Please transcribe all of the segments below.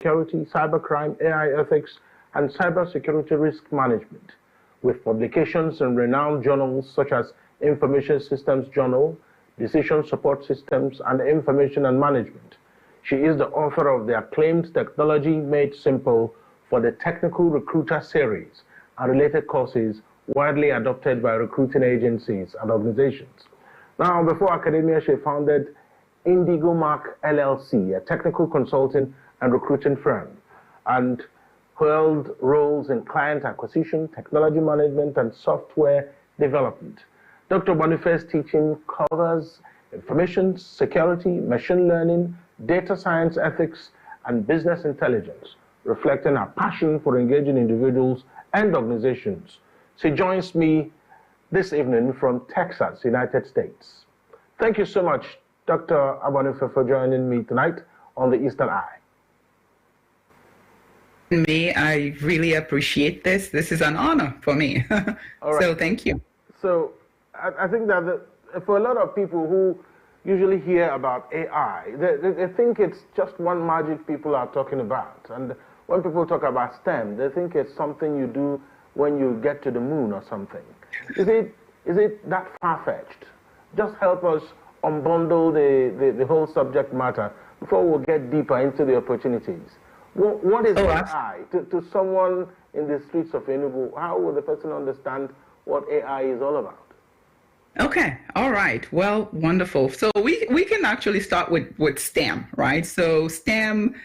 security, cybercrime, AI ethics, and cybersecurity risk management, with publications in renowned journals such as Information Systems Journal, Decision Support Systems, and Information and Management. She is the author of the acclaimed Technology Made Simple for the Technical Recruiter series and related courses widely adopted by recruiting agencies and organizations. Now, before academia, she founded Indigo Mark LLC, a technical consulting and recruiting firm, and held roles in client acquisition, technology management, and software development. Dr. Bonifay's teaching covers information security, machine learning, data science ethics, and business intelligence, reflecting her passion for engaging individuals and organizations. She joins me this evening from Texas, United States. Thank you so much, Dr. Abonifay, for joining me tonight on the Eastern Eye. I really appreciate this. This is an honor for me. So thank you. So I think that for a lot of people who usually hear about AI, they think it's just one magic people are talking about. And when people talk about STEM, they think it's something you do when you get to the moon or something. Is it that far-fetched? Just help us unbundle the whole subject matter before we'll get deeper into the opportunities. What is AI? To someone in the streets of Enugu, how will the person understand what AI is all about? Okay, all right. Well, wonderful. So we can actually start with STEM, right? So STEM,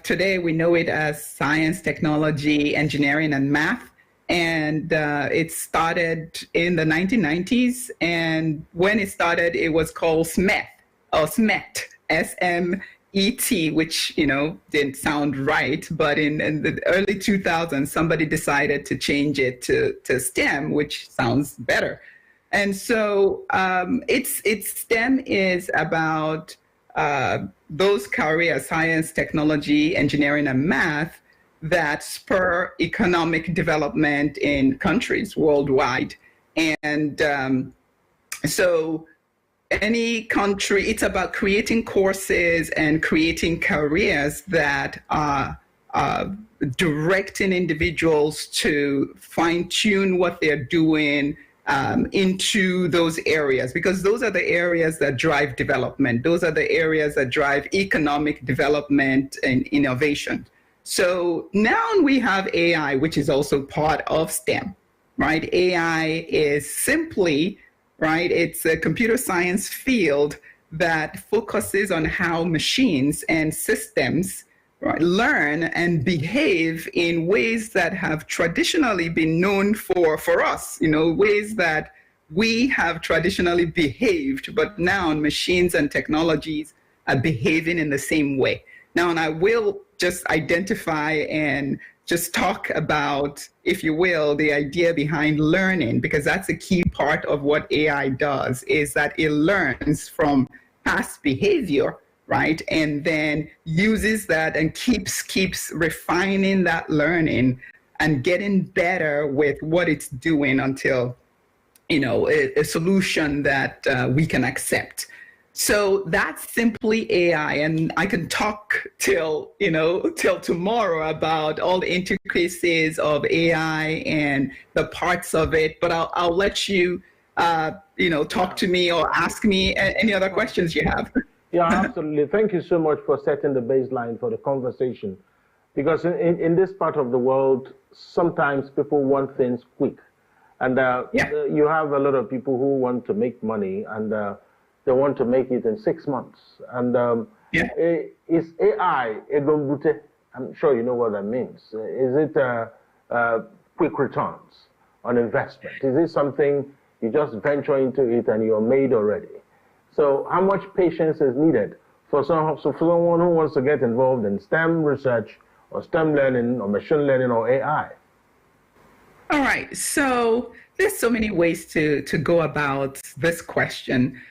today we know it as science, technology, engineering, and math. And it started in the 1990s. And when it started, it was called SMET, or SMET, S-M-E-T, which, didn't sound right. But in the early 2000s, somebody decided to change it to STEM, which sounds better. And so it's STEM is about those careers, science, technology, engineering, and math, that spur economic development in countries worldwide. And so any country, it's about creating courses and creating careers that are directing individuals to fine-tune what they're doing into those areas, because those are the areas that drive development. Those are the areas that drive economic development and innovation. So now we have AI, which is also part of STEM, right? AI is simply, right, it's a computer science field that focuses on how machines and systems, right, learn and behave in ways that have traditionally been known for us, ways that we have traditionally behaved, but now machines and technologies are behaving in the same way. Now, and I will just identify and just talk about, if you will, the idea behind learning, because that's a key part of what AI does, is that it learns from past behavior, right? And then uses that and keeps refining that learning and getting better with what it's doing until, a solution that we can accept. So that's simply AI, and I can talk till tomorrow about all the intricacies of AI and the parts of it. But I'll let you, talk to me or ask me any other questions you have. Yeah, absolutely. Thank you so much for setting the baseline for the conversation. Because in this part of the world, sometimes people want things quick. And you have a lot of people who want to make money, and they want to make it in 6 months. And is AI a gombute? I'm sure you know what that means. Is it quick returns on investment? Is it something you just venture into it and you're made already? So how much patience is needed for someone who wants to get involved in STEM research or STEM learning or machine learning or AI? All right. So there's so many ways to go about this question.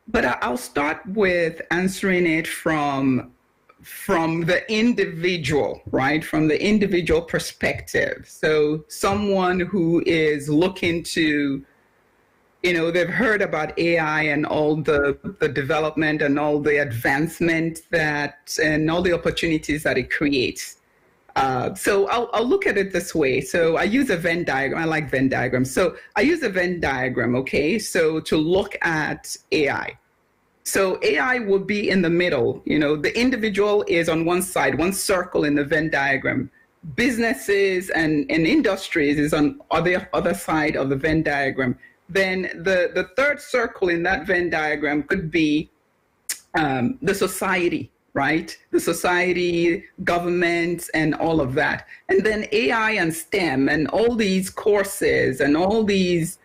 But I'll start with answering it from the individual, right? From the individual perspective. So someone who is looking to they've heard about AI and all the development and all the advancement and all the opportunities that it creates. So I'll look at it this way. So I use a Venn diagram. I like Venn diagrams. So I use a Venn diagram, okay? So to look at AI. So AI would be in the middle. The individual is on one side, one circle in the Venn diagram. Businesses and industries is on the other side of the Venn diagram. Then the third circle in that Venn diagram could be the society, right? The society, government, and all of that. And then AI and STEM and all these courses and all these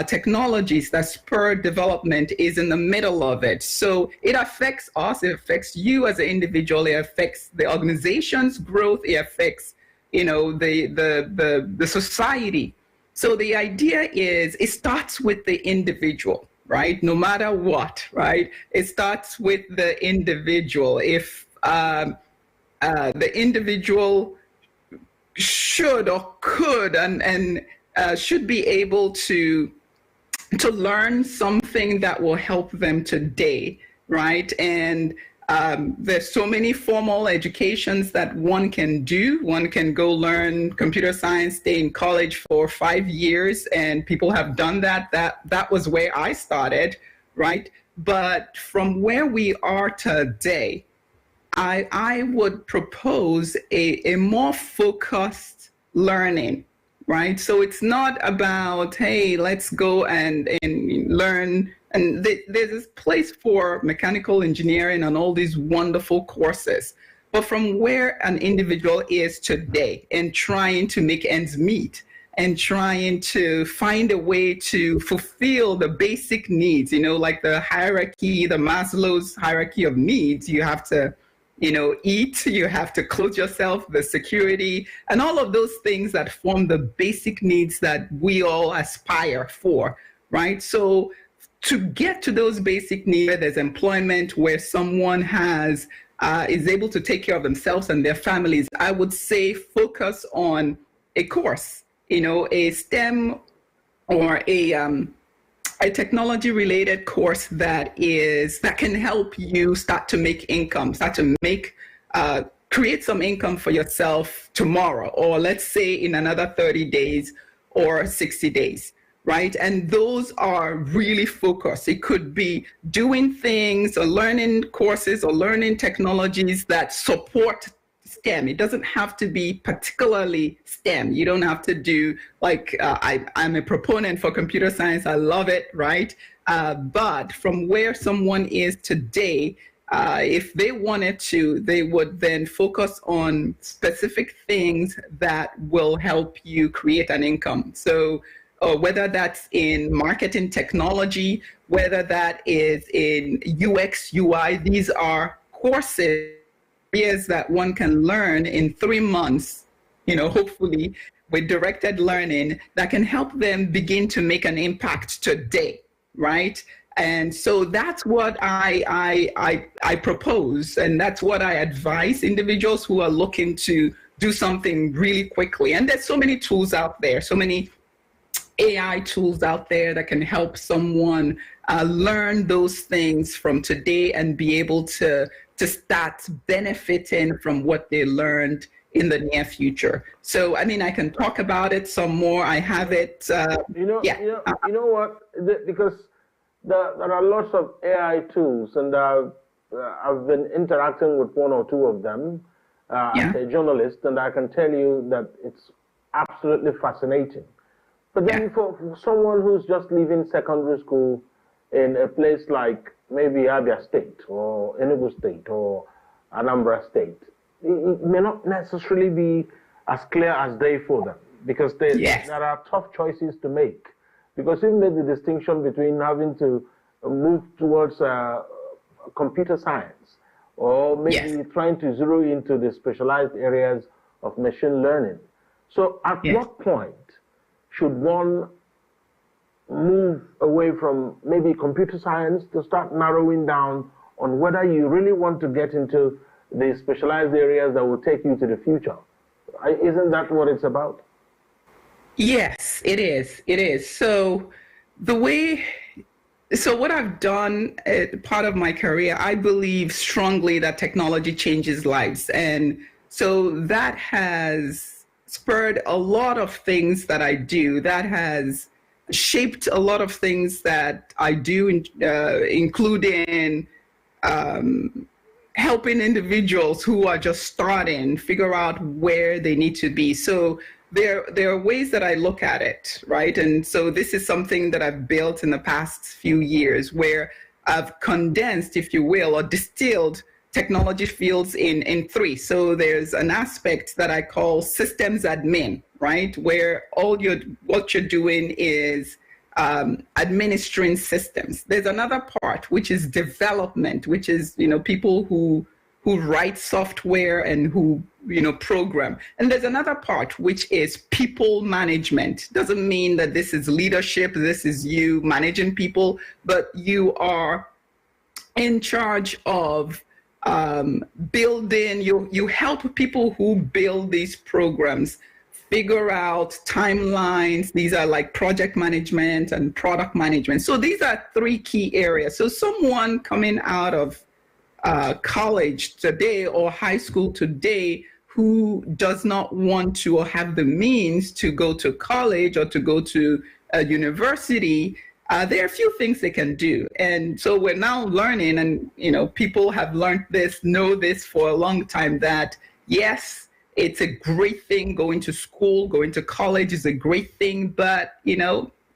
technologies that spur development is in the middle of it. So it affects us, it affects you as an individual, it affects the organization's growth, it affects, the society. So the idea is it starts with the individual, right? No matter what, right? It starts with the individual. If the individual should or could and should be able to learn something that will help them today, right? And there's so many formal educations that one can do. One can go learn computer science, stay in college for 5 years, and people have done that. That was where I started, right? But from where we are today, I would propose a more focused learning, right? So it's not about, hey, let's go and learn. And there's this place for mechanical engineering and all these wonderful courses. But from where an individual is today and trying to make ends meet and trying to find a way to fulfill the basic needs, like the hierarchy, the Maslow's hierarchy of needs, you have to eat, you have to clothe yourself, the security, and all of those things that form the basic needs that we all aspire for, right? So to get to those basic needs, there's employment where someone is able to take care of themselves and their families. I would say focus on a course, a STEM or a technology-related course that can help you start to make income, create some income for yourself tomorrow, or let's say in another 30 days or 60 days, right? And those are really focused. It could be doing things or learning courses or learning technologies that support STEM. It doesn't have to be particularly STEM. You don't have to do I'm a proponent for computer science. I love it, right? But from where someone is today, if they wanted to, they would then focus on specific things that will help you create an income. So whether that's in marketing technology, whether that is in UX, UI, these are courses that one can learn in 3 months, hopefully with directed learning that can help them begin to make an impact today, right? And so that's what I propose, and that's what I advise individuals who are looking to do something really quickly. And there's so many tools out there, so many AI tools out there that can help someone learn those things from today and be able to start benefiting from what they learned in the near future. So, I mean, I can talk about it some more. I have it. You know what? Because there are lots of AI tools, and I've been interacting with one or two of them as a journalist, and I can tell you that it's absolutely fascinating. But then for someone who's just leaving secondary school in a place like maybe Afia State or Enugu State or Anambra State, it may not necessarily be as clear as day for them, because there are tough choices to make. Because you've made the distinction between having to move towards computer science or maybe trying to zero into the specialized areas of machine learning. So at what point should one move away from maybe computer science to start narrowing down on whether you really want to get into the specialized areas that will take you to the future? Isn't that what it's about? Yes, it is. It is. So The way, so what I've done, part of my career, I believe strongly that technology changes lives. And so that has spurred a lot of things that I do, that has shaped a lot of things that I do, including helping individuals who are just starting figure out where they need to be. So there are ways that I look at it, right? And so this is something that I've built in the past few years, where I've condensed, if you will, or distilled technology fields in three. So there's an aspect that I call systems admin, right? Where what you're doing is administering systems. There's another part, which is development, which is, people who write software and who, program. And there's another part, which is people management. Doesn't mean that this is leadership, this is you managing people, but you are in charge of building, you help people who build these programs figure out timelines. These are like project management and product management. So these are three key areas. So someone coming out of college today or high school today who does not want to or have the means to go to college or to go to a university, there are a few things they can do. And so we're now learning, and people have learned this, know this for a long time, that yes, it's a great thing. Going to school, going to college is a great thing, but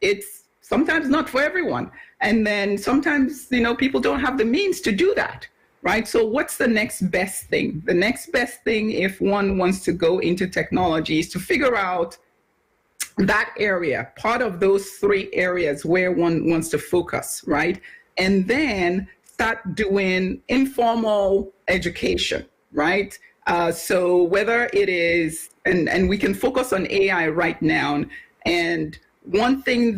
it's sometimes not for everyone. And then sometimes people don't have the means to do that, right? So what's the next best thing? The next best thing, if one wants to go into technology, is to figure out that area, part of those three areas where one wants to focus, right? And then start doing informal education, right? So whether it is, and we can focus on AI right now, and one thing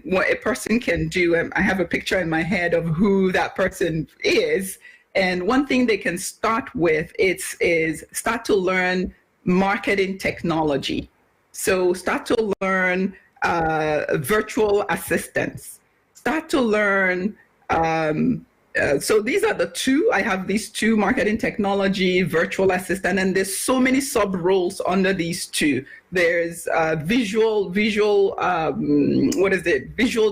what a person can do, I have a picture in my head of who that person is, and one thing they can start with is start to learn marketing technology. So start to learn virtual assistants, start to learn, so these are the two. I have these two: marketing technology, virtual assistant, and there's so many sub roles under these two. There's visual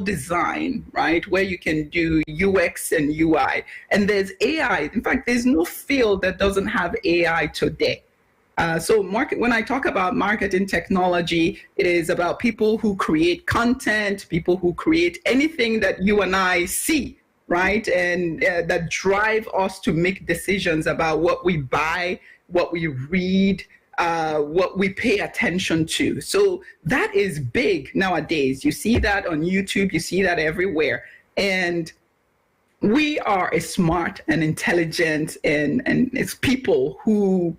design, right, where you can do UX and UI, and there's AI. In fact, there's no field that doesn't have AI today. So when I talk about marketing technology, it is about people who create content, people who create anything that you and I see, right? And that drive us to make decisions about what we buy, what we read, what we pay attention to. So that is big nowadays. You see that on YouTube, you see that everywhere. And we are a smart and intelligent and it's people who,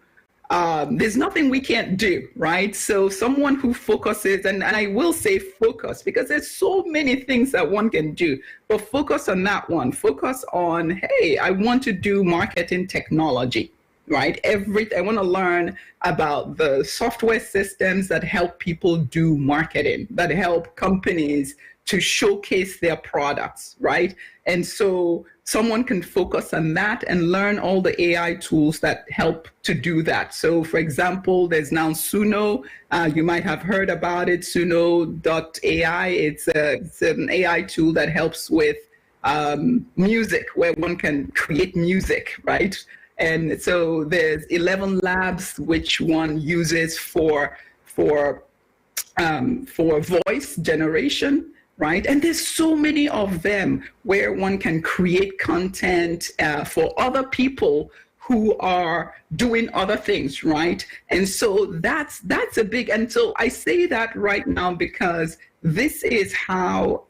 there's nothing we can't do, right? So someone who focuses, and I will say focus, because there's so many things that one can do, but focus on that one. Focus on, hey, I want to do marketing technology, right? I want to learn about the software systems that help people do marketing, that help companies to showcase their products, right? And so someone can focus on that and learn all the AI tools that help to do that. So for example, there's now Suno. You might have heard about it, Suno.ai. It's an AI tool that helps with music, where one can create music, right? And so there's 11 Labs, which one uses for voice generation, right? And there's so many of them where one can create content for other people who are doing other things, right? And so that's a big, and so I say that right now because this is how,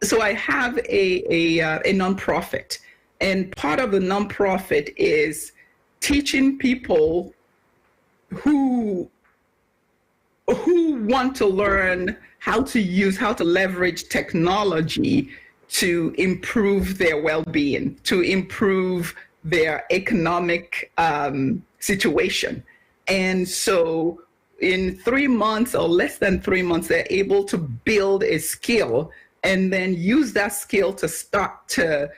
so I have a nonprofit, and part of the nonprofit is teaching people who want to learn how to leverage technology to improve their well-being, to improve their economic situation. And so in 3 months or less than 3 months, they're able to build a skill and then use that skill to start to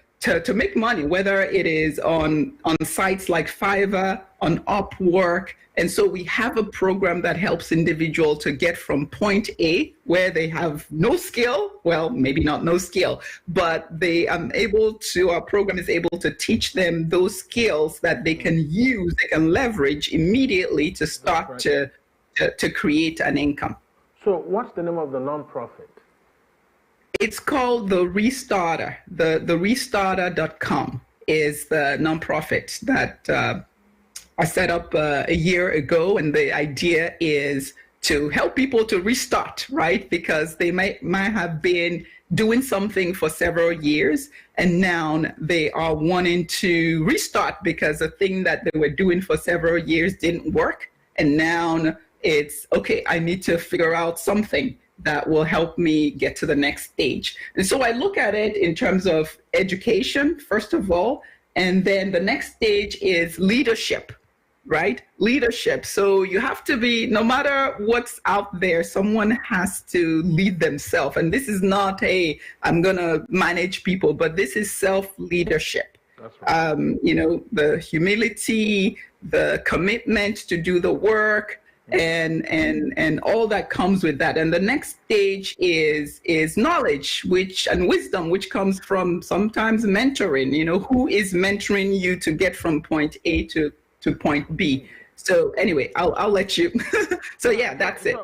make money, whether it is on sites like Fiverr, on Upwork. And so we have a program that helps individuals to get from point A, where they have no skill, well, maybe not no skill, but they our program is able to teach them those skills that they can use, they can leverage immediately to start to create an income. So what's the name of the nonprofit? It's called The Restarter. The restarter.com is the nonprofit that I set up a year ago. And the idea is to help people to restart, right? Because they might have been doing something for several years, and now they are wanting to restart because the thing that they were doing for several years didn't work. And now it's, okay, I need to figure out something that will help me get to the next stage. And so I look at it in terms of education, first of all, and then the next stage is leadership, right? Leadership. So you have to be, no matter what's out there, someone has to lead themselves. And this is not, hey, I'm going to manage people, but this is self-leadership. That's right. The humility, the commitment to do the work, and all that comes with that. And the next stage is knowledge, and wisdom, which comes from sometimes mentoring. Who is mentoring you to get from point A to point B? So anyway, I'll let you. So yeah, that's it.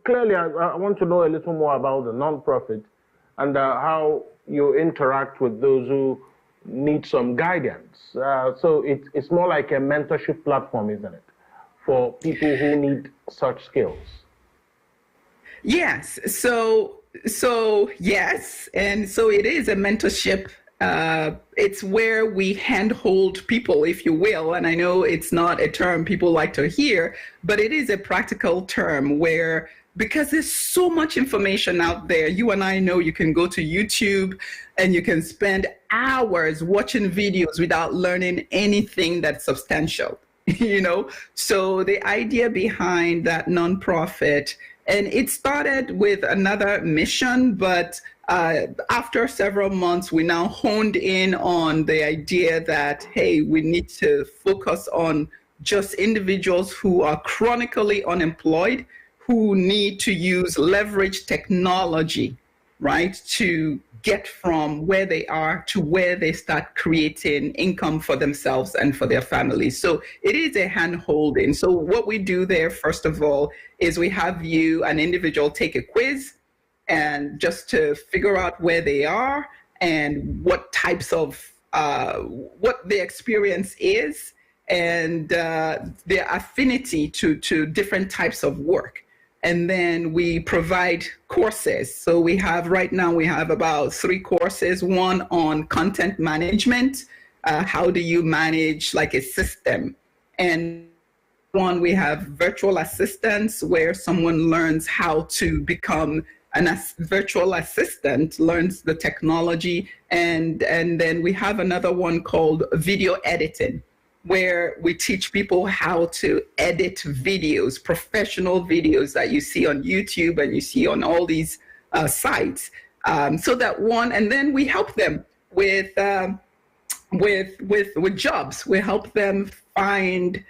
Clearly, I want to know a little more about the nonprofit and how you interact with those who need some guidance. So it's more like a mentorship platform, isn't it, for people who need such skills? Yes. So yes. And so it is a mentorship. It's where we handhold people, if you will. And I know it's not a term people like to hear, but it is a practical term where, because there's so much information out there, you and I know you can go to YouTube and you can spend hours watching videos without learning anything that's substantial. So the idea behind that nonprofit, and it started with another mission, but after several months, we now honed in on the idea that, hey, we need to focus on just individuals who are chronically unemployed, who need to use leverage technology, right, to get from where they are to where they start creating income for themselves and for their families. So it is a hand holding. So what we do there, first of all, is we have an individual take a quiz, and just to figure out where they are and what types of, what the experience is, and their affinity to different types of work. And then we provide courses. So right now we have about 3 courses, one on content management. How do you manage like a system? And one, we have virtual assistants, where someone learns how to become a virtual assistant, learns the technology. And then we have another one called video editing, where we teach people how to edit videos, professional videos that you see on YouTube and you see on all these sites. So that one, and then we help them with jobs. We help them find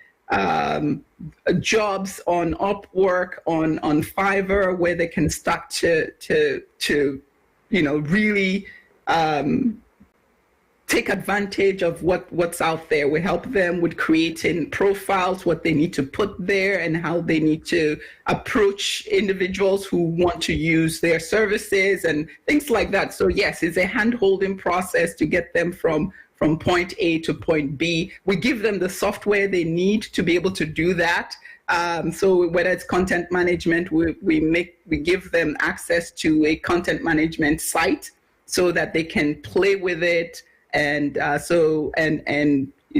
jobs on Upwork, on Fiverr, where they can start to really take advantage of what's out there. We help them with creating profiles, what they need to put there, and how they need to approach individuals who want to use their services and things like that. So yes, it's a hand-holding process to get them from point A to point B. We give them the software they need to be able to do that. So whether it's content management, we give them access to a content management site so that they can play with it, and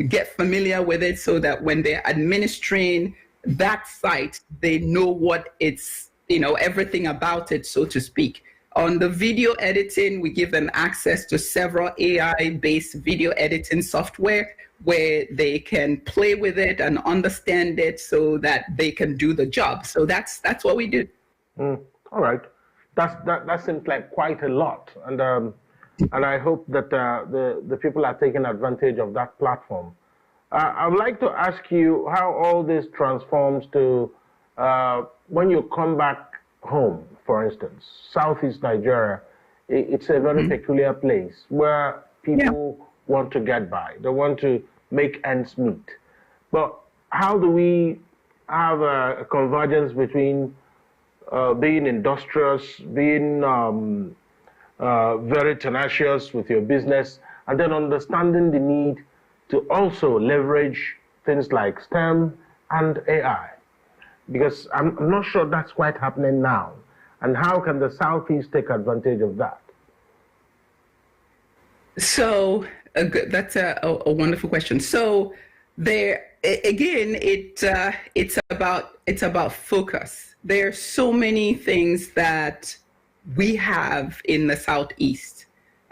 get familiar with it, so that when they're administering that site, they know what it's, everything about it, so to speak. On the video editing, we give them access to several AI-based video editing software where they can play with it and understand it so that they can do the job. So that's what we do. All right. that seems like quite a lot, and I hope that the people are taking advantage of that platform. I would like to ask you how all this transforms to when you come back home, for instance, Southeast Nigeria. It's a very peculiar place where people want to get by. They want to make ends meet. But how do we have a convergence between being industrious, being very tenacious with your business, and then understanding the need to also leverage things like STEM and AI? Because I'm not sure that's quite happening now. And how can the Southeast take advantage of that? So that's a wonderful question. So there again, it's about focus. There are so many things that we have in the Southeast,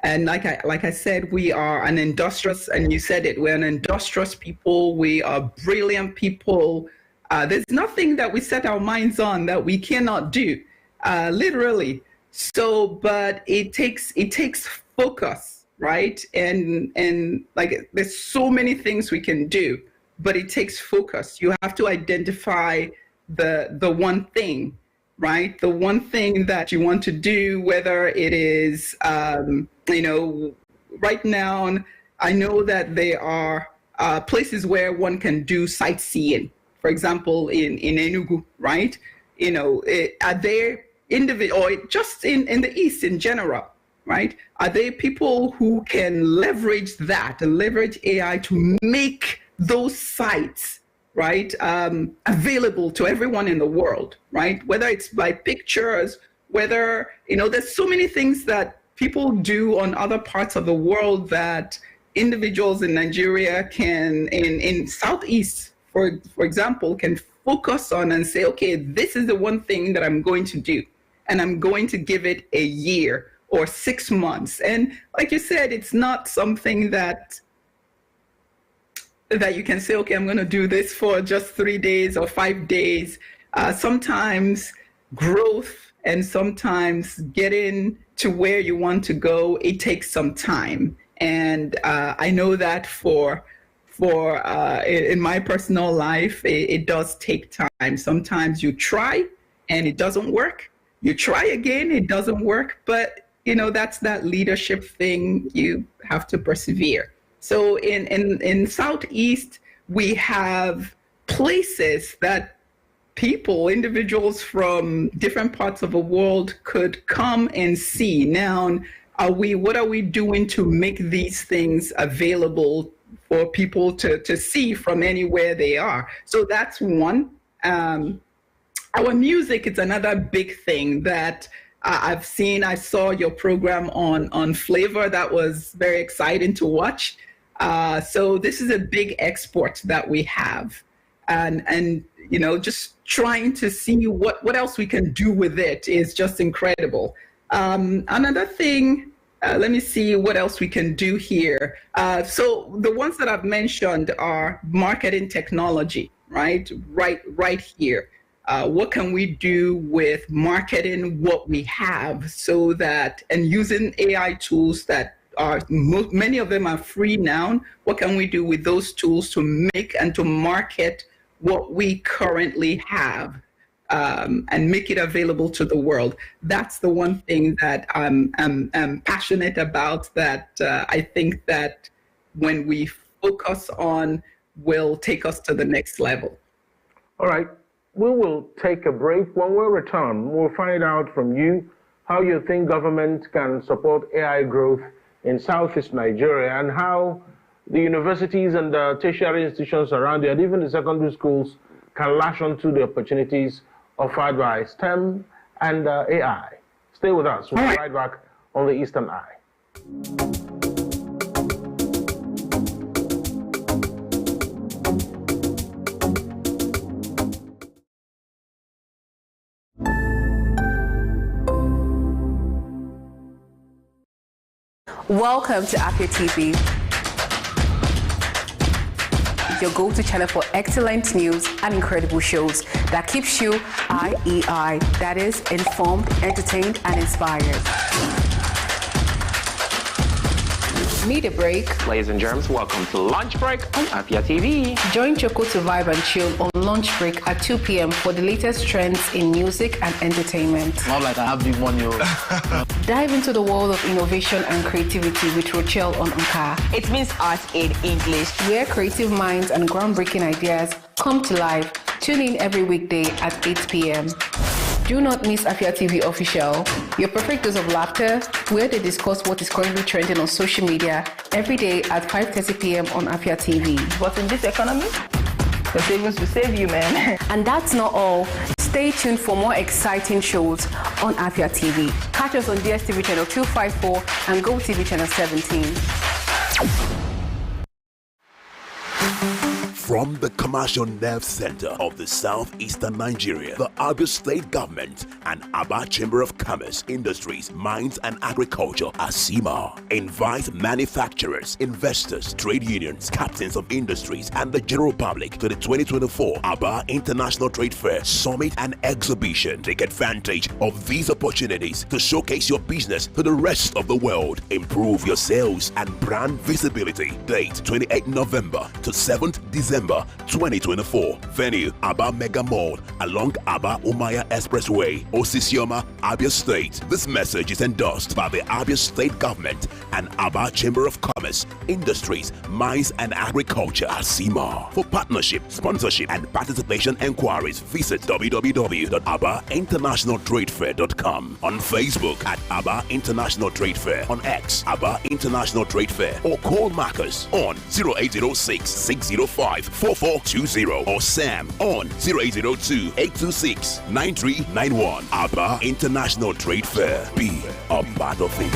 and like I said, we are an industrious, and you said it, we're an industrious people. We are brilliant people. There's nothing that we set our minds on that we cannot do, literally. So, but it takes focus, right? And like there's so many things we can do, but it takes focus. You have to identify the one thing, right? The one thing that you want to do, whether it is, right now, I know that there are places where one can do sightseeing. For example, in Enugu, right? Are there individual, or just in the East in general, right? Are there people who can leverage that and leverage AI to make those sites, right, available to everyone in the world, right? Whether it's by pictures, whether, there's so many things that people do on other parts of the world that individuals in Nigeria can, in Southeast, for example, can focus on and say, okay, this is the one thing that I'm going to do, and I'm going to give it a year or 6 months. And like you said, it's not something that you can say, okay, I'm going to do this for just 3 days or 5 days. Sometimes growth and sometimes getting to where you want to go, it takes some time. And I know that for in my personal life, it does take time. Sometimes you try and it doesn't work. You try again, it doesn't work. But, that's that leadership thing. You have to persevere. So in Southeast, we have places that individuals from different parts of the world could come and see. Now, what are we doing to make these things available for people to see from anywhere they are? So that's one. Our music is another big thing that I've seen. I saw your program on Flavor. That was very exciting to watch. So this is a big export that we have, and just trying to see what else we can do with it is just incredible. Another thing, let me see what else we can do here. So the ones that I've mentioned are marketing technology, right here. What can we do with marketing what we have, so that, and using AI tools that many of them are free now. What can we do with those tools to make and to market what we currently have, and make it available to the world? That's the one thing that I'm passionate about, that I think that when we focus on will take us to the next level. All right. We will take a break. When we return, we'll find out from you how you think government can support AI growth in Southeast Nigeria, and how the universities and the tertiary institutions around it, and even the secondary schools, can latch onto the opportunities offered by STEM and AI. Stay with us. We'll be right back on the Eastern Eye. Welcome to Afia TV. your go-to channel for excellent news and incredible shows that keeps you IEI, that is, informed, entertained, and inspired. Need a break? Ladies and germs, welcome to Lunch Break on Afia TV. Join Choco to vibe and chill on Lunch Break at 2 p.m. for the latest trends in music and entertainment. Not like I have big money. Dive into the world of innovation and creativity with Rochelle on Unka. It means art in English. Where creative minds and groundbreaking ideas come to life. Tune in every weekday at 8 p.m. Do not miss Afia TV Official, your perfect dose of laughter, where they discuss what is currently trending on social media every day at 5:30 p.m. on Afia TV. But in this economy, the savings will save you, man. And that's not all. Stay tuned for more exciting shows on Afia TV. Catch us on DSTV channel 254 and GoTV channel 17. From the commercial nerve center of the southeastern Nigeria, the Abia State Government and Aba Chamber of Commerce, Industries, Mines and Agriculture, ASIMA, invite manufacturers, investors, trade unions, captains of industries, and the general public to the 2024 Aba International Trade Fair Summit and Exhibition. Take advantage of these opportunities to showcase your business to the rest of the world. Improve your sales and brand visibility. Date 28 November to 7th December 2024. Venue Aba Mega Mall along Aba Umaya Expressway, Osisioma, Abia State. This message is endorsed by the Abia State Government and Aba Chamber of Commerce, Industries, Mines and Agriculture, ASIMA. For partnership, sponsorship and participation enquiries, visit www.abainternationaltradefair.com, on Facebook at Aba International Trade Fair, on X Aba International Trade Fair, or call Marcus on 0806 605 4420 or Sam on 0802 826 9391. Aba International Trade Fair. Be a part of it.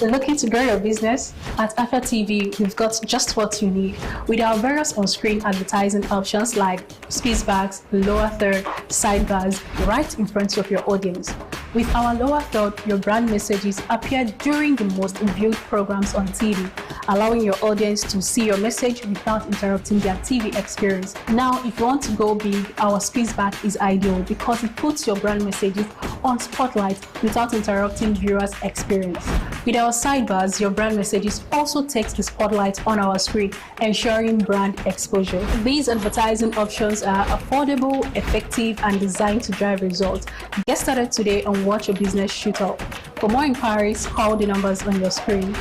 Looking to grow your business? At Afia TV, we've got just what you need. With our various on-screen advertising options like speechbacks, lower third, sidebars, right in front of your audience. With our lower third, your brand messages appear during the most viewed programs on TV, allowing your audience to see your message without interrupting their TV experience. Now, if you want to go big, our speechback is ideal because it puts your brand messages on spotlight without interrupting viewers' experience. With our sidebars, your brand messages also takes the spotlight on our screen, ensuring brand exposure. These advertising options are affordable, effective, and designed to drive results. Get started today and watch your business shoot up. For more inquiries, call the numbers on your screen.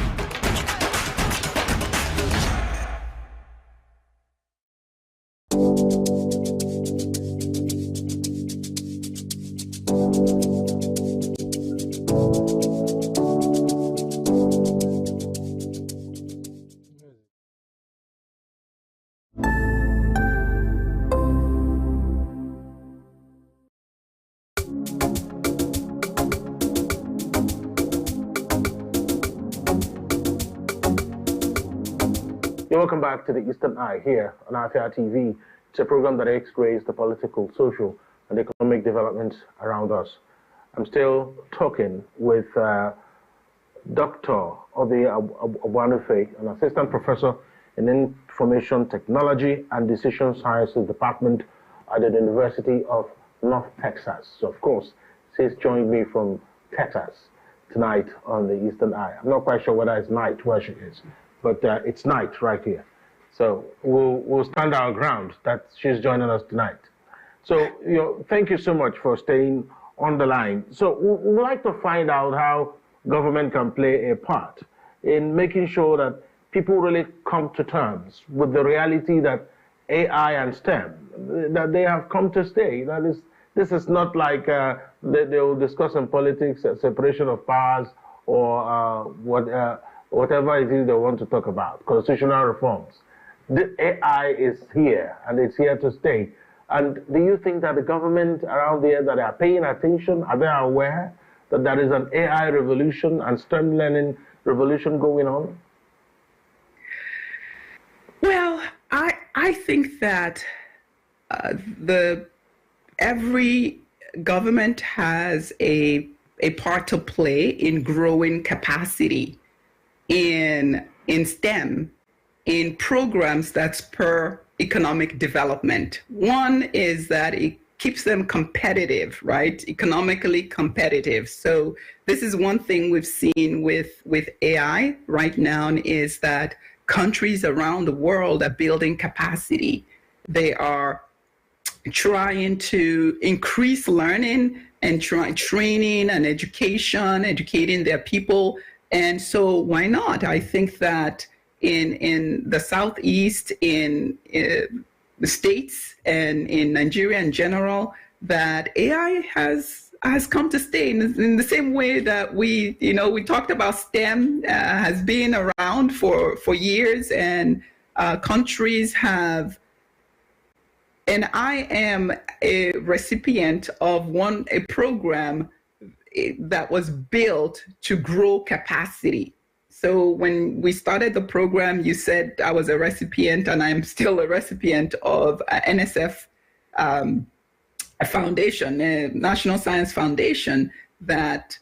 Welcome back to the Eastern Eye here on Afia TV. It's a program that x-rays the political, social, and economic developments around us. I'm still talking with Dr. Obi Abuanufe, an assistant professor in Information Technology and Decision Sciences Department at the University of North Texas. So, of course, she's joined me from Texas tonight on the Eastern Eye. I'm not quite sure whether it's night where she is, but it's night right here. So we'll stand our ground that she's joining us tonight. So thank you so much for staying on the line. So we'd like to find out how government can play a part in making sure that people really come to terms with the reality that AI and STEM, that they have come to stay. That is, this is not like they will discuss in politics separation of powers or whatever it is they want to talk about, constitutional reforms. The AI is here, and it's here to stay. And do you think that the government around there that are paying attention, are they aware that there is an AI revolution and STEM learning revolution going on? Well, I think that the every government has a part to play in growing capacity in STEM, in programs that spur economic development. One is that it keeps them competitive, right? Economically competitive. So this is one thing we've seen with AI right now, is that countries around the world are building capacity. They are trying to increase learning and training and educating their people. And so why not? I think that in the Southeast, in the States, and in Nigeria in general, that AI has come to stay in the same way that we talked about STEM has been around for years, and countries have. And I am a recipient of a program that was built to grow capacity. So when we started the program, you said I was a recipient, and I'm still a recipient of NSF, a foundation, a National Science Foundation that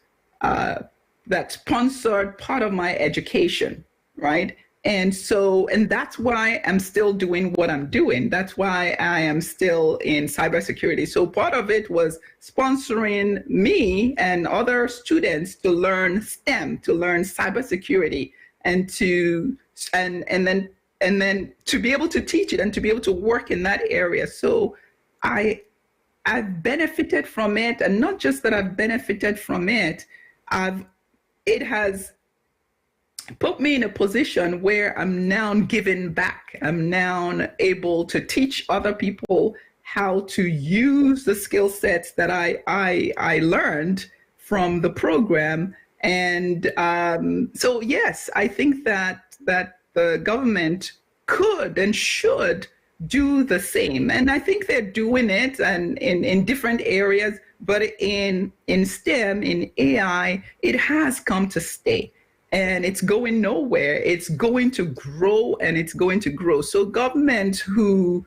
sponsored part of my education, right? And that's why I'm still doing what I'm doing. That's why I am still in cybersecurity. So part of it was sponsoring me and other students to learn STEM, to learn cybersecurity, and then to be able to teach it and to be able to work in that area. So I've benefited from it, and not just that I've benefited from it, it has put me in a position where I'm now giving back. I'm now able to teach other people how to use the skill sets that I learned from the program. And so, yes, I think that the government could and should do the same. And I think they're doing it, and in different areas, but in STEM, in AI, it has come to stay. And it's going nowhere. It's going to grow, and it's going to grow. So governments who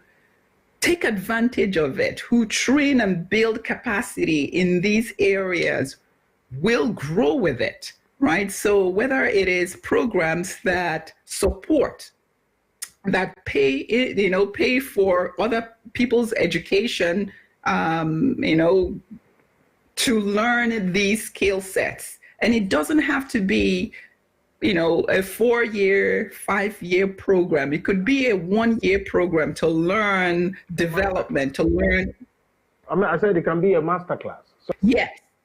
take advantage of it, who train and build capacity in these areas, will grow with it, right? So whether it is programs that support, that pay for other people's education, to learn these skill sets. And it doesn't have to be a 4-year, 5-year program. It could be a 1-year program to learn development, to learn. I said it can be a masterclass. So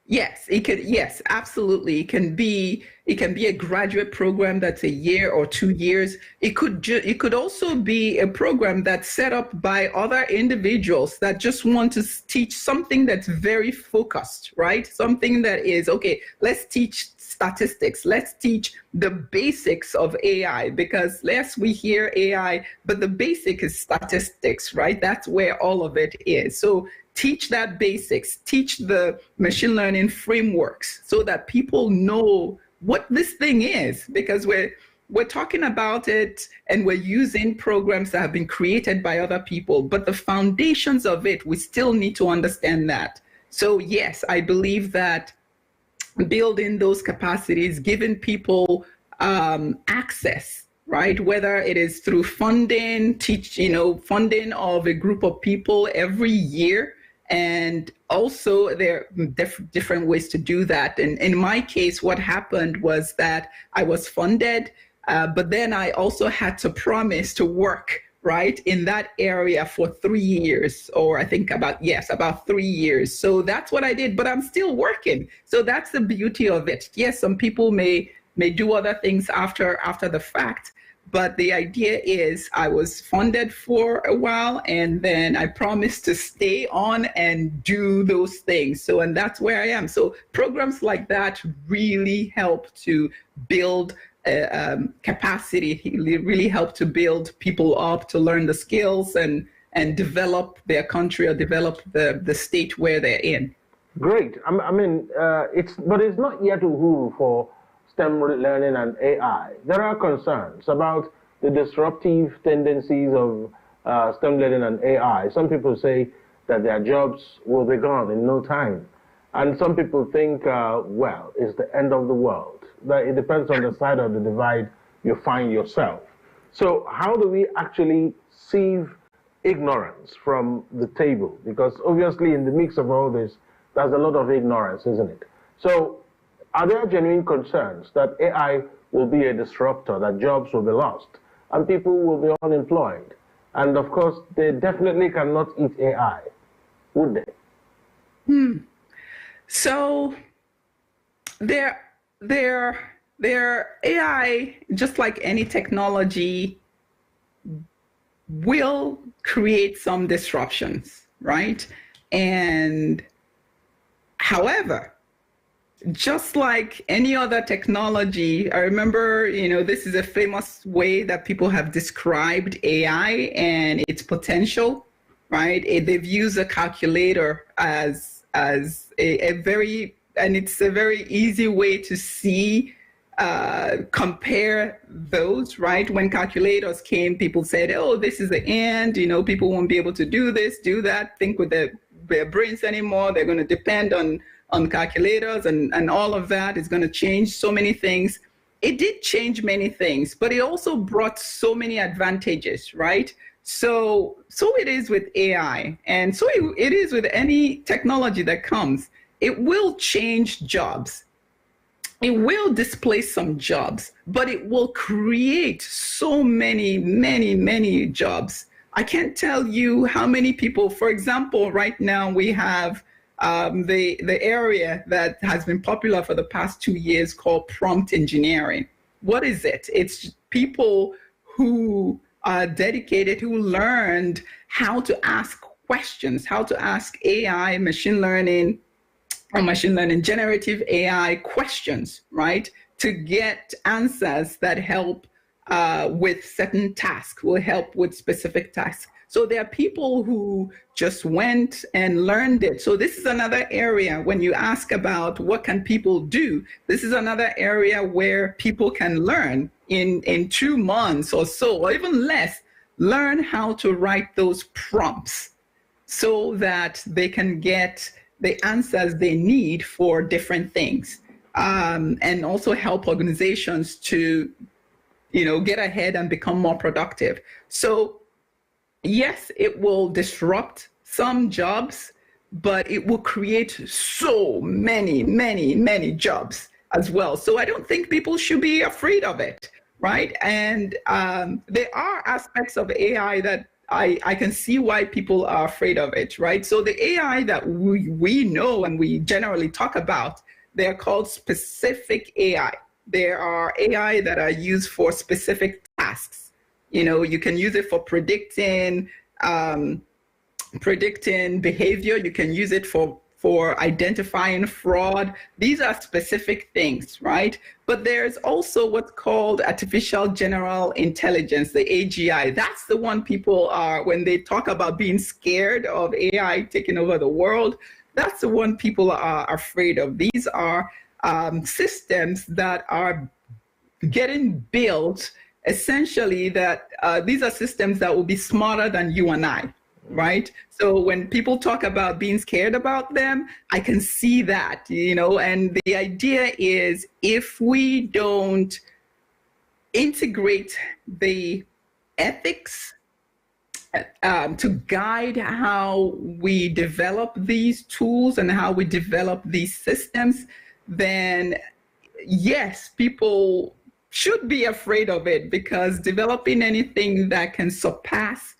Yes, it could. Yes, absolutely. It can be a graduate program that's 1 year or 2 years. It could also be a program that's set up by other individuals that just want to teach something that's very focused, right? Something that is, okay, let's teach statistics. Let's teach the basics of AI, because yes, we hear AI, but the basic is statistics, right? That's where all of it is. So teach that basics, teach the machine learning frameworks so that people know what this thing is, because we're talking about it and we're using programs that have been created by other people, but the foundations of it, we still need to understand that. So yes, I believe that building those capacities, giving people access, right? Whether it is through funding, funding of a group of people every year. And also there are different ways to do that. And in my case, what happened was that I was funded, but then I also had to promise to work, right, in that area for 3 years, or I think about 3 years. So that's what I did, but I'm still working. So that's the beauty of it. Yes, some people may do other things after the fact, but the idea is I was funded for a while, and then I promised to stay on and do those things. So, and that's where I am. So programs like that really help to build capacity, really help to build people up to learn the skills and develop their country or develop the state where they're in. Great. But it's not yet a rule for STEM learning and AI. There are concerns about the disruptive tendencies of STEM learning and AI. Some people say that their jobs will be gone in no time. And some people think, well, it's the end of the world. That it depends on the side of the divide you find yourself. So how do we actually sieve ignorance from the table? Because obviously in the mix of all this, there's a lot of ignorance, isn't it? So are there genuine concerns that AI will be a disruptor, that jobs will be lost, and people will be unemployed? And of course, they definitely cannot eat AI, would they? So their AI, just like any technology, will create some disruptions, right? And however, just like any other technology, I remember, this is a famous way that people have described AI and its potential, right? They've used a calculator as a very, and it's a very easy way to see, compare those, right? When calculators came, people said, oh, this is the end, people won't be able to do this, do that, think with their brains anymore. They're going to depend on calculators, and all of that is going to change so many things. It did change many things, but it also brought so many advantages, right? So it is with AI, and so it is with any technology that comes. It will change jobs. It will displace some jobs, but it will create so many, many, many jobs. I can't tell you how many people, for example, right now we have the area that has been popular for the past 2 years called prompt engineering. What is it? It's people who are dedicated, who learned how to ask questions, how to ask AI, machine learning, generative AI questions, right? To get answers that help with certain tasks, will help with specific tasks. So there are people who just went and learned it. So this is another area when you ask about what can people do, this is another area where people can learn in 2 months or so, or even less, learn how to write those prompts so that they can get the answers they need for different things, and also help organizations to, get ahead and become more productive. So yes, it will disrupt some jobs, but it will create so many, many, many jobs as well. So I don't think people should be afraid of it, right? And there are aspects of AI that I can see why people are afraid of it, right? So the AI that we know and we generally talk about, they're called specific AI. There are AI that are used for specific tasks. You can use it for predicting behavior. You can use it for identifying fraud. These are specific things, right? But there's also what's called artificial general intelligence, the AGI. That's the one people are, when they talk about being scared of AI taking over the world, that's the one people are afraid of. These are systems that are getting built, essentially, that these are systems that will be smarter than you and I, right? So when people talk about being scared about them, I can see that, and the idea is if we don't integrate the ethics to guide how we develop these tools and how we develop these systems, then yes, people should be afraid of it, because developing anything that can surpass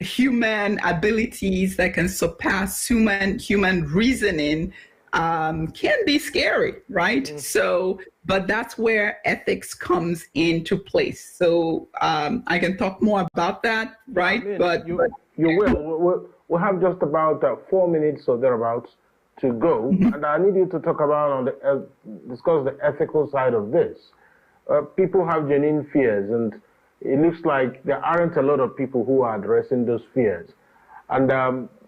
human abilities, that can surpass human reasoning, can be scary, right? Mm-hmm. So, but that's where ethics comes into place. So I can talk more about that, right? I mean, you will. We'll have just about 4 minutes or thereabouts to go, mm-hmm. and I need you to talk about discuss the ethical side of this. People have genuine fears, and it looks like there aren't a lot of people who are addressing those fears. And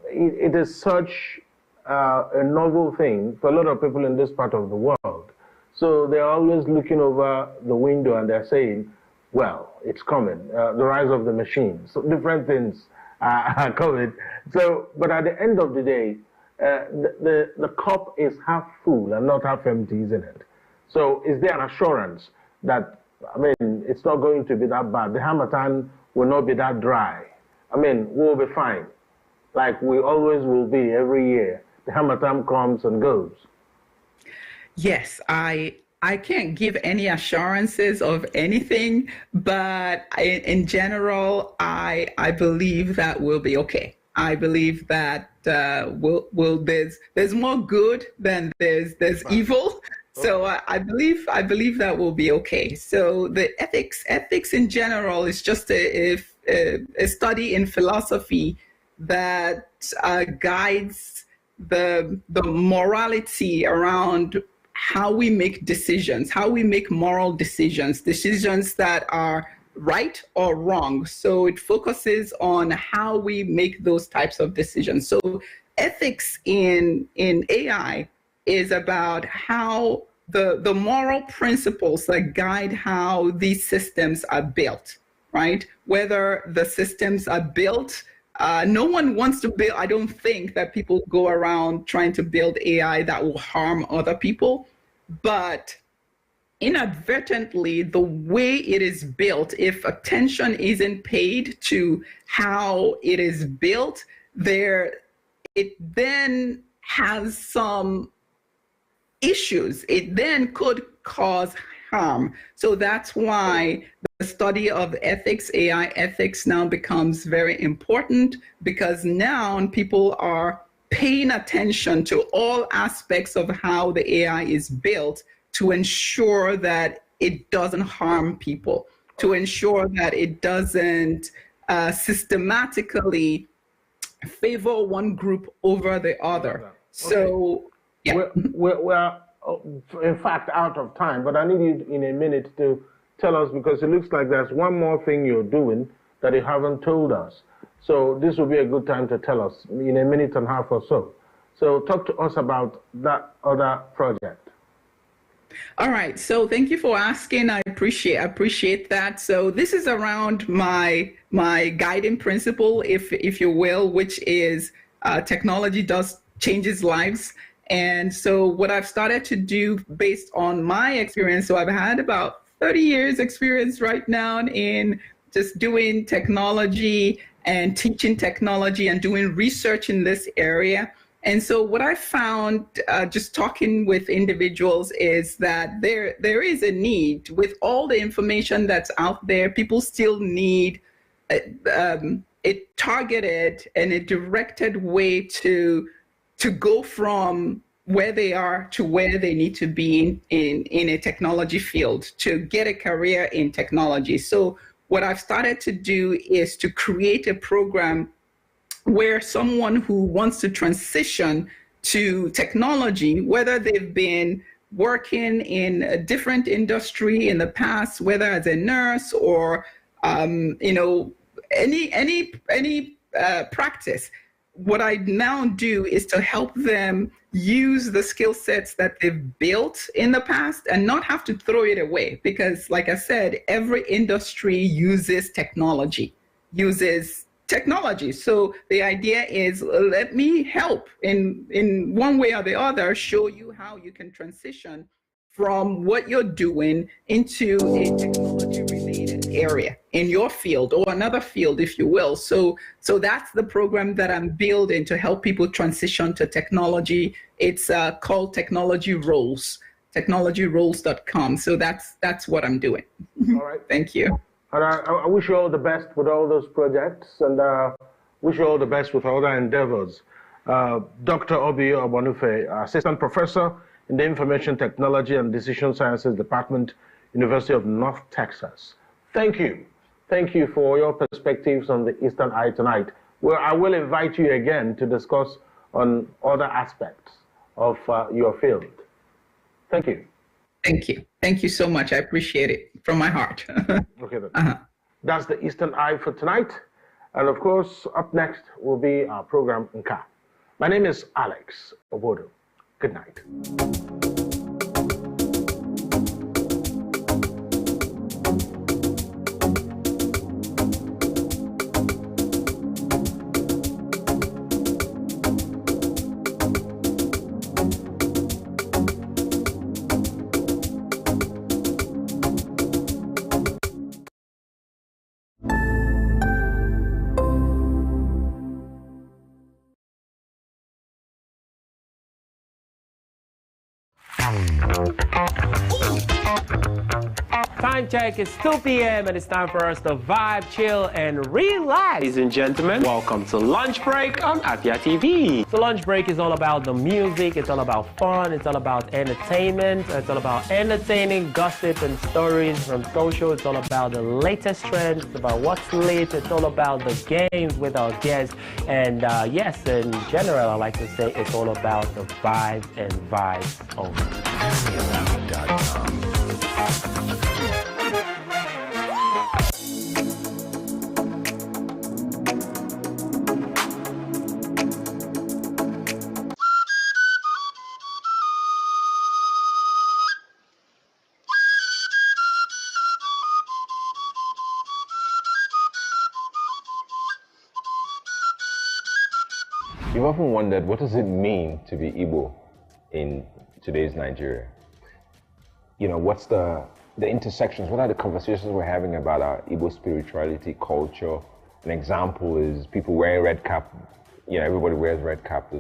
it is such a novel thing for a lot of people in this part of the world. So they're always looking over the window and they're saying, well, it's coming, the rise of the machine. So different things COVID. So, but at the end of the day, the cup is half full and not half empty, isn't it? So, is there an assurance that, I mean, it's not going to be that bad? The Harmattan will not be that dry. I mean, we'll be fine, like we always will be every year. The Harmattan comes and goes. Yes, I can't give any assurances of anything, but in general, I believe that we'll be okay. I believe that there's more good than there's evil. So I believe that we'll be okay. So the ethics in general is just a study in philosophy that guides the morality around how we make decisions, how we make moral decisions that are right or wrong. So it focuses on how we make those types of decisions. So ethics in AI is about how the moral principles that guide how these systems are built, right? Whether the systems are built, no one wants to build, I don't think that people go around trying to build AI that will harm other people, but inadvertently, the way it is built, if attention isn't paid to how it is built, it then has some issues. It then could cause harm. So that's why the study of ethics, AI ethics, now becomes very important, because now people are paying attention to all aspects of how the AI is built to ensure that it doesn't harm people, to ensure that it doesn't systematically favor one group over the other. Okay. So, yeah. We're in fact out of time, but I need you in a minute to tell us, because it looks like there's one more thing you're doing that you haven't told us. So this will be a good time to tell us in a minute and a half or so. So talk to us about that other project. All right. So thank you for asking. I appreciate that. So this is around my guiding principle, if you will, which is technology changes lives. And so what I've started to do based on my experience, so I've had about 30 years experience right now in just doing technology and teaching technology and doing research in this area. And so what I found just talking with individuals is that there is a need. With all the information that's out there, people still need a targeted and a directed way to go from where they are to where they need to be in a technology field to get a career in technology. So what I've started to do is to create a program where someone who wants to transition to technology, whether they've been working in a different industry in the past, whether as a nurse or any practice, what I now do is to help them use the skill sets that they've built in the past and not have to throw it away. Because like I said, every industry uses technology. So the idea is, let me help in one way or the other, show you how you can transition from what you're doing into a technology-related area in your field or another field, if you will. So that's the program that I'm building to help people transition to technology. It's called Technology Roles, technologyroles.com. So that's what I'm doing. All right. Thank you. And I wish you all the best with all those projects, and wish you all the best with all the endeavors. Dr. Obi Obanufe, Assistant Professor in the Information Technology and Decision Sciences Department, University of North Texas. Thank you. Thank you for your perspectives on the Eastern Eye tonight. Well, I will invite you again to discuss on other aspects of your field. Thank you. Thank you. Thank you so much. I appreciate it from my heart. Okay, then. That's the Eastern Eye for tonight. And of course, up next will be our program Nka. My name is Alex Obodo. Good night. Time check, it's 2 p.m. and it's time for us to vibe, chill, and relax. Ladies and gentlemen, welcome to Lunch Break on Afia TV. So Lunch Break is all about the music, it's all about fun, it's all about entertainment, it's all about entertaining gossip and stories from social, it's all about the latest trends, it's about what's lit, it's all about the games with our guests, and yes, in general, I like to say it's all about the vibe and vibes only. You've often wondered, what does it mean to be Igbo in today's Nigeria? You know, what's the intersections? What are the conversations we're having about our Igbo spirituality, culture? An example is people wearing red cap. You know, everybody wears red cap.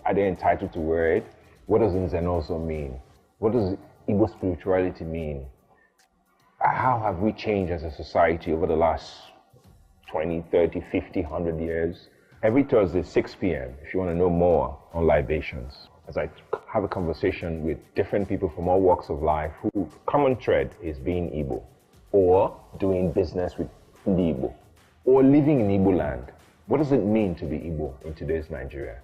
Are they entitled to wear it? What does Nzenozo mean? What does Igbo spirituality mean? How have we changed as a society over the last 20, 30, 50, 100 years? Every Thursday, 6 p.m., if you want to know more on libations, as I have a conversation with different people from all walks of life whose common thread is being Igbo, or doing business with Igbo, or living in Igbo land. What does it mean to be Igbo in today's Nigeria?